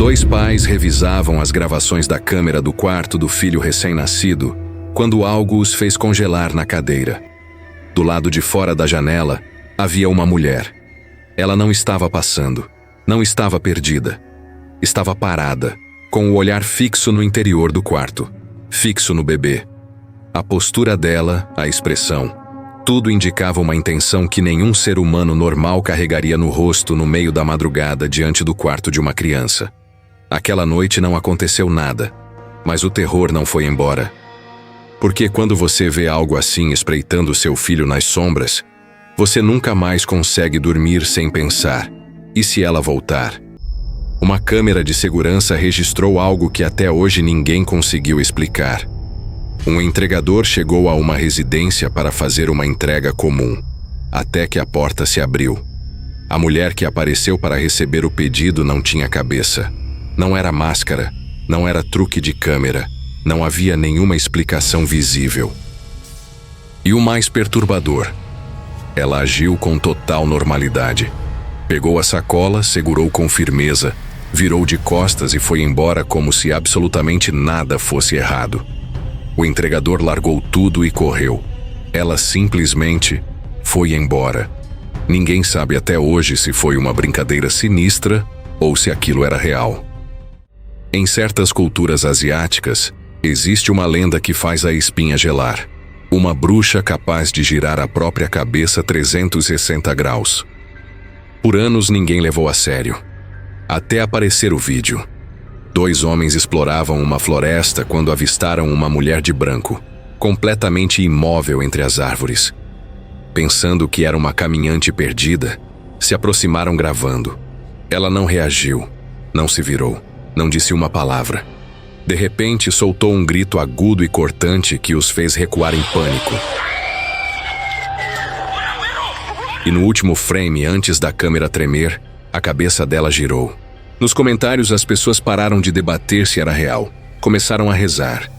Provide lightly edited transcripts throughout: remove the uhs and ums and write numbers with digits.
dois pais revisavam as gravações da câmera do quarto do filho recém-nascido quando algo os fez congelar na cadeira. Do lado de fora da janela havia uma mulher. Ela não estava passando, não estava perdida. Estava parada, com o olhar fixo no interior do quarto, fixo no bebê. A postura dela, a expressão, tudo indicava uma intenção que nenhum ser humano normal carregaria no rosto no meio da madrugada diante do quarto de uma criança. Aquela noite não aconteceu nada, mas o terror não foi embora. Porque quando você vê algo assim espreitando seu filho nas sombras, você nunca mais consegue dormir sem pensar: e se ela voltar? Uma câmera de segurança registrou algo que até hoje ninguém conseguiu explicar. Um entregador chegou a uma residência para fazer uma entrega comum, até que a porta se abriu. A mulher que apareceu para receber o pedido não tinha cabeça. Não era máscara, não era truque de câmera, não havia nenhuma explicação visível. E o mais perturbador, ela agiu com total normalidade. Pegou a sacola, segurou com firmeza, virou de costas e foi embora como se absolutamente nada fosse errado. O entregador largou tudo e correu. Ela simplesmente foi embora. Ninguém sabe até hoje se foi uma brincadeira sinistra ou se aquilo era real. Em certas culturas asiáticas, existe uma lenda que faz a espinha gelar. Uma bruxa capaz de girar a própria cabeça 360 graus. Por anos ninguém levou a sério. Até aparecer o vídeo. Dois homens exploravam uma floresta quando avistaram uma mulher de branco, completamente imóvel entre as árvores. Pensando que era uma caminhante perdida, se aproximaram gravando. Ela não reagiu, não se virou, não disse uma palavra. De repente, soltou um grito agudo e cortante que os fez recuar em pânico. E no último frame, antes da câmera tremer, a cabeça dela girou. Nos comentários, as pessoas pararam de debater se era real. Começaram a rezar.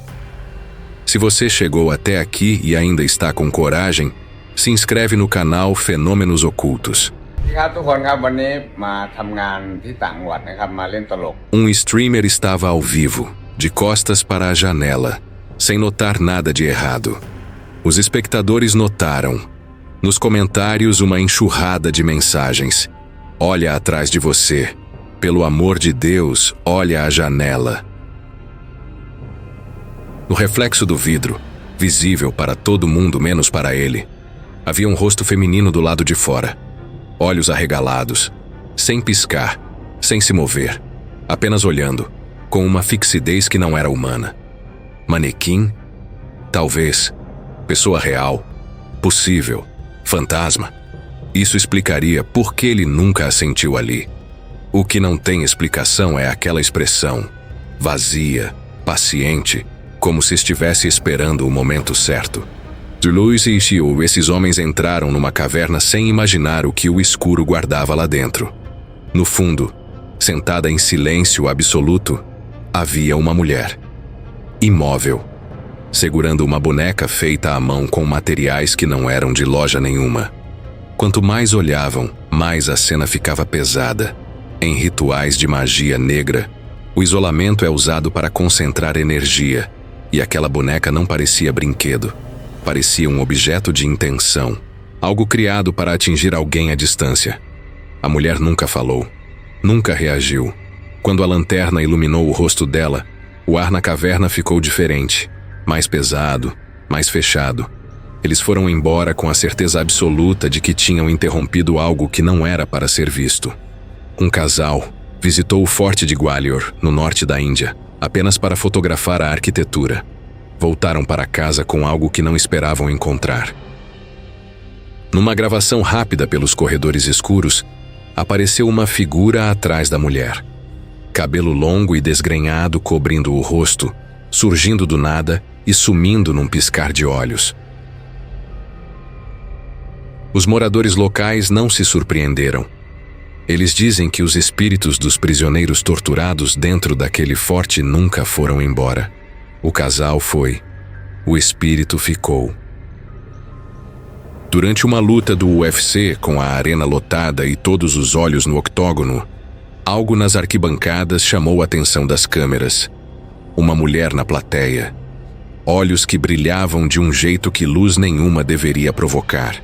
Se você chegou até aqui e ainda está com coragem, se inscreve no canal Fenômenos Ocultos. Um streamer estava ao vivo, de costas para a janela, sem notar nada de errado. Os espectadores notaram. Nos comentários, uma enxurrada de mensagens. Olha atrás de você. Pelo amor de Deus, olha a janela. No reflexo do vidro, visível para todo mundo menos para ele, havia um rosto feminino do lado de fora. Olhos arregalados, sem piscar, sem se mover, apenas olhando, com uma fixidez que não era humana. Manequim? Talvez. Pessoa real? Possível. Fantasma? Isso explicaria por que ele nunca a sentiu ali. O que não tem explicação é aquela expressão, vazia, paciente, como se estivesse esperando o momento certo. Luiz e Xiu, esses homens entraram numa caverna sem imaginar o que o escuro guardava lá dentro. No fundo, sentada em silêncio absoluto, havia uma mulher. Imóvel, segurando uma boneca feita à mão com materiais que não eram de loja nenhuma. Quanto mais olhavam, mais a cena ficava pesada. Em rituais de magia negra, o isolamento é usado para concentrar energia, e aquela boneca não parecia brinquedo. Parecia um objeto de intenção, algo criado para atingir alguém à distância. A mulher nunca falou, nunca reagiu. Quando a lanterna iluminou o rosto dela, o ar na caverna ficou diferente, mais pesado, mais fechado. Eles foram embora com a certeza absoluta de que tinham interrompido algo que não era para ser visto. Um casal visitou o Forte de Gwalior, no norte da Índia, apenas para fotografar a arquitetura. Voltaram para casa com algo que não esperavam encontrar. Numa gravação rápida pelos corredores escuros, apareceu uma figura atrás da mulher. Cabelo longo e desgrenhado cobrindo o rosto, surgindo do nada e sumindo num piscar de olhos. Os moradores locais não se surpreenderam. Eles dizem que os espíritos dos prisioneiros torturados dentro daquele forte nunca foram embora. O casal foi. O espírito ficou. Durante uma luta do UFC com a arena lotada e todos os olhos no octógono, Algo nas arquibancadas chamou a atenção das câmeras. Uma mulher na plateia. Olhos que brilhavam de um jeito que luz nenhuma deveria provocar.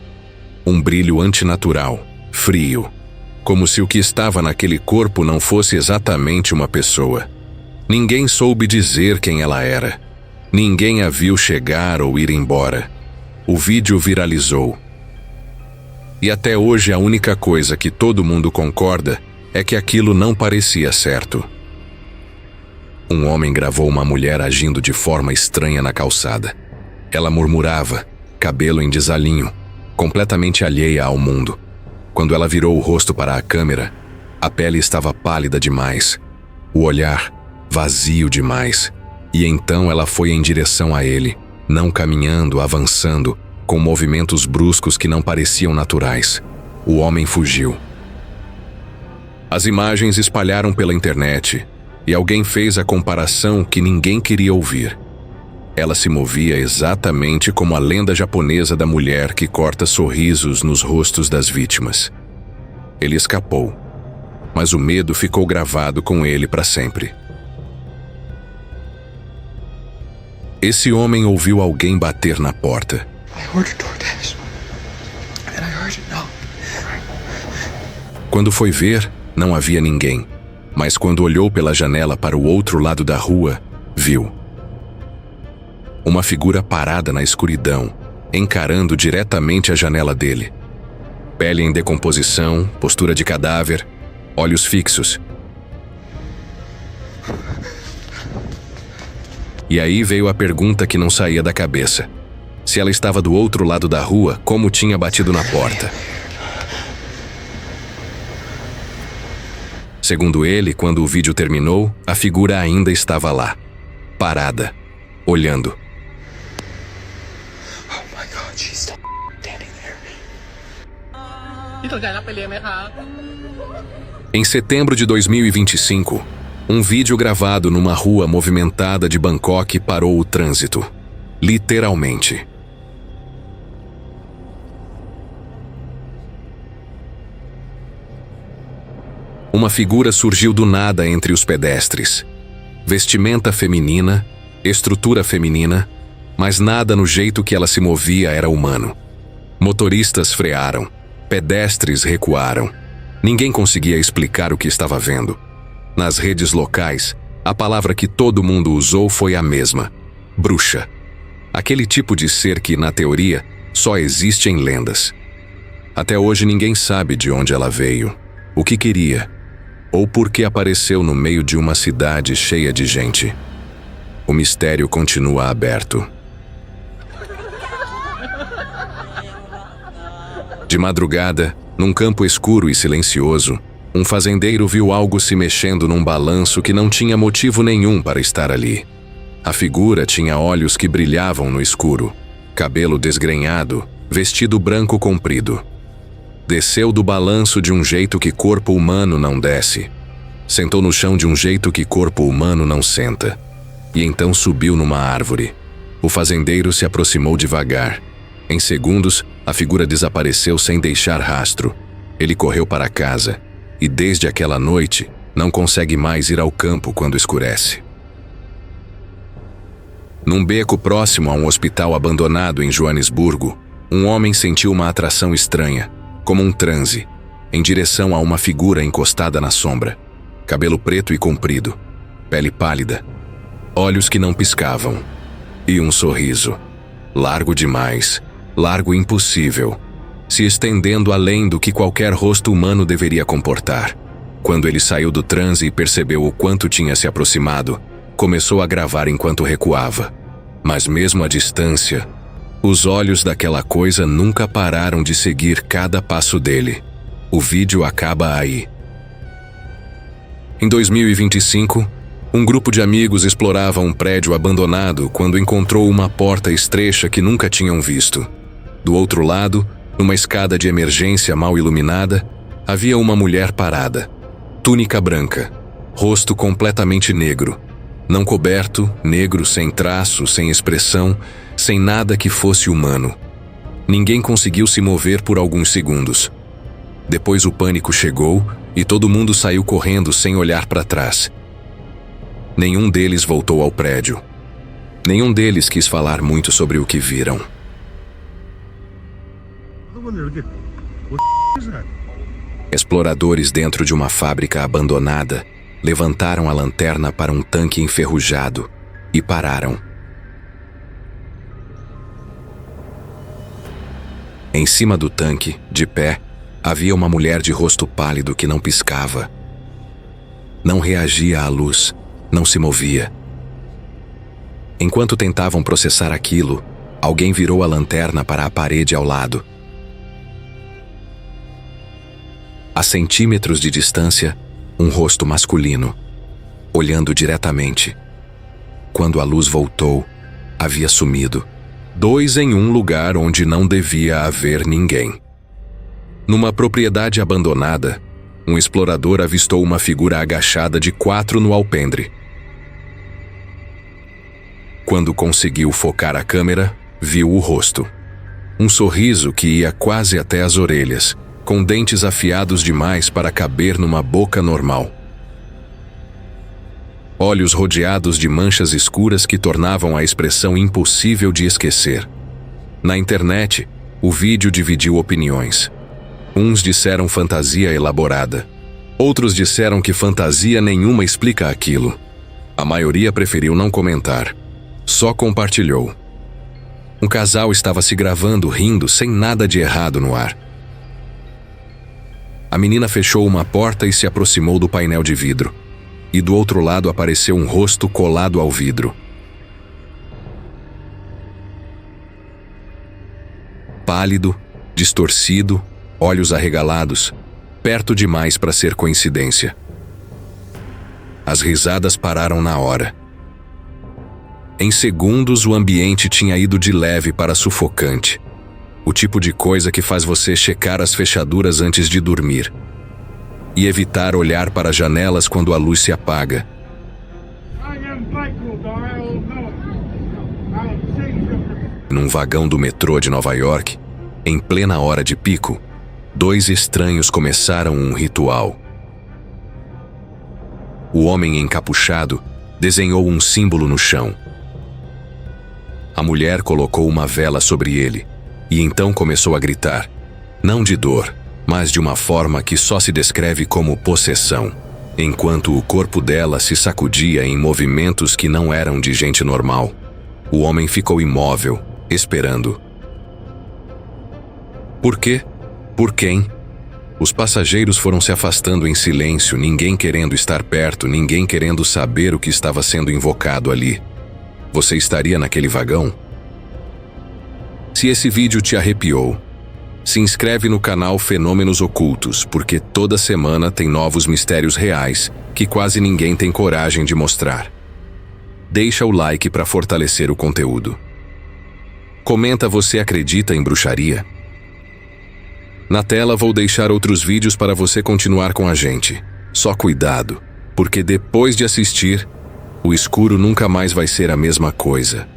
Um brilho antinatural, frio. Como se o que estava naquele corpo não fosse exatamente uma pessoa. Ninguém soube dizer quem ela era. Ninguém a viu chegar ou ir embora. O vídeo viralizou. E até hoje a única coisa que todo mundo concorda é que aquilo não parecia certo. Um homem gravou uma mulher agindo de forma estranha na calçada. Ela murmurava, cabelo em desalinho, completamente alheia ao mundo. Quando ela virou o rosto para a câmera, a pele estava pálida demais, o olhar vazio demais. E então ela foi em direção a ele, não caminhando, avançando, com movimentos bruscos que não pareciam naturais. O homem fugiu. As imagens espalharam pela internet e alguém fez a comparação que ninguém queria ouvir. Ela se movia exatamente como a lenda japonesa da mulher que corta sorrisos nos rostos das vítimas. Ele escapou, mas o medo ficou gravado com ele para sempre. Esse homem ouviu alguém bater na porta. Quando foi ver, não havia ninguém, mas quando olhou pela janela para o outro lado da rua, viu uma figura parada na escuridão, encarando diretamente a janela dele. Pele em decomposição, postura de cadáver, olhos fixos. E aí veio a pergunta que não saía da cabeça. Se ela estava do outro lado da rua, como tinha batido na porta? Segundo ele, quando o vídeo terminou, a figura ainda estava lá, parada, olhando. Em setembro de 2025, um vídeo gravado numa rua movimentada de Bangkok parou o trânsito. Literalmente. Uma figura surgiu do nada entre os pedestres. Vestimenta feminina, estrutura feminina, mas nada no jeito que ela se movia era humano. Motoristas frearam, pedestres recuaram. Ninguém conseguia explicar o que estava vendo. Nas redes locais, a palavra que todo mundo usou foi a mesma: bruxa. Aquele tipo de ser que, na teoria, só existe em lendas. Até hoje ninguém sabe de onde ela veio, o que queria, ou por que apareceu no meio de uma cidade cheia de gente. O mistério continua aberto. De madrugada, num campo escuro e silencioso, um fazendeiro viu algo se mexendo num balanço que não tinha motivo nenhum para estar ali. A figura tinha olhos que brilhavam no escuro, cabelo desgrenhado, vestido branco comprido. Desceu do balanço de um jeito que corpo humano não desce. Sentou no chão de um jeito que corpo humano não senta. E então subiu numa árvore. O fazendeiro se aproximou devagar. Em segundos, a figura desapareceu sem deixar rastro. Ele correu para casa. E desde aquela noite, não consegue mais ir ao campo quando escurece. Num beco próximo a um hospital abandonado em Joanesburgo, um homem sentiu uma atração estranha, como um transe, em direção a uma figura encostada na sombra. Cabelo preto e comprido, pele pálida, olhos que não piscavam, e um sorriso, largo demais, largo e impossível, se estendendo além do que qualquer rosto humano deveria comportar. Quando ele saiu do transe e percebeu o quanto tinha se aproximado, começou a gravar enquanto recuava. Mas mesmo à distância, os olhos daquela coisa nunca pararam de seguir cada passo dele. O vídeo acaba aí. Em 2025, um grupo de amigos explorava um prédio abandonado quando encontrou uma porta estreita que nunca tinham visto. Do outro lado, numa escada de emergência mal iluminada, havia uma mulher parada. Túnica branca, rosto completamente negro. Não coberto, negro, sem traço, sem expressão, sem nada que fosse humano. Ninguém conseguiu se mover por alguns segundos. Depois o pânico chegou e todo mundo saiu correndo sem olhar para trás. Nenhum deles voltou ao prédio. Nenhum deles quis falar muito sobre o que viram. Exploradores dentro de uma fábrica abandonada levantaram a lanterna para um tanque enferrujado e pararam. Em cima do tanque, de pé, havia uma mulher de rosto pálido que não piscava. Não reagia à luz, não se movia. Enquanto tentavam processar aquilo, alguém virou a lanterna para a parede ao lado. A centímetros de distância, um rosto masculino, olhando diretamente. Quando a luz voltou, havia sumido. 2 em um lugar onde não devia haver ninguém. Numa propriedade abandonada, um explorador avistou uma figura agachada de 4 no alpendre. Quando conseguiu focar a câmera, viu o rosto. Um sorriso que ia quase até as orelhas, com dentes afiados demais para caber numa boca normal. Olhos rodeados de manchas escuras que tornavam a expressão impossível de esquecer. Na internet, o vídeo dividiu opiniões. Uns disseram fantasia elaborada. Outros disseram que fantasia nenhuma explica aquilo. A maioria preferiu não comentar. Só compartilhou. Um casal estava se gravando rindo sem nada de errado no ar. A menina fechou uma porta e se aproximou do painel de vidro. E do outro lado apareceu um rosto colado ao vidro. Pálido, distorcido, olhos arregalados, perto demais para ser coincidência. As risadas pararam na hora. Em segundos, o ambiente tinha ido de leve para sufocante. O tipo de coisa que faz você checar as fechaduras antes de dormir. E evitar olhar para as janelas quando a luz se apaga. Num vagão do metrô de Nova York, em plena hora de pico, 2 estranhos começaram um ritual. O homem encapuchado desenhou um símbolo no chão. A mulher colocou uma vela sobre ele e então começou a gritar, não de dor, mas de uma forma que só se descreve como possessão, enquanto o corpo dela se sacudia em movimentos que não eram de gente normal. O homem ficou imóvel, esperando. Por quê? Por quem? Os passageiros foram se afastando em silêncio, ninguém querendo estar perto, ninguém querendo saber o que estava sendo invocado ali. Você estaria naquele vagão? Se esse vídeo te arrepiou, se inscreve no canal Fenômenos Ocultos, porque toda semana tem novos mistérios reais que quase ninguém tem coragem de mostrar. Deixa o like para fortalecer o conteúdo. Comenta: você acredita em bruxaria? Na tela vou deixar outros vídeos para você continuar com a gente. Só cuidado, porque depois de assistir, o escuro nunca mais vai ser a mesma coisa.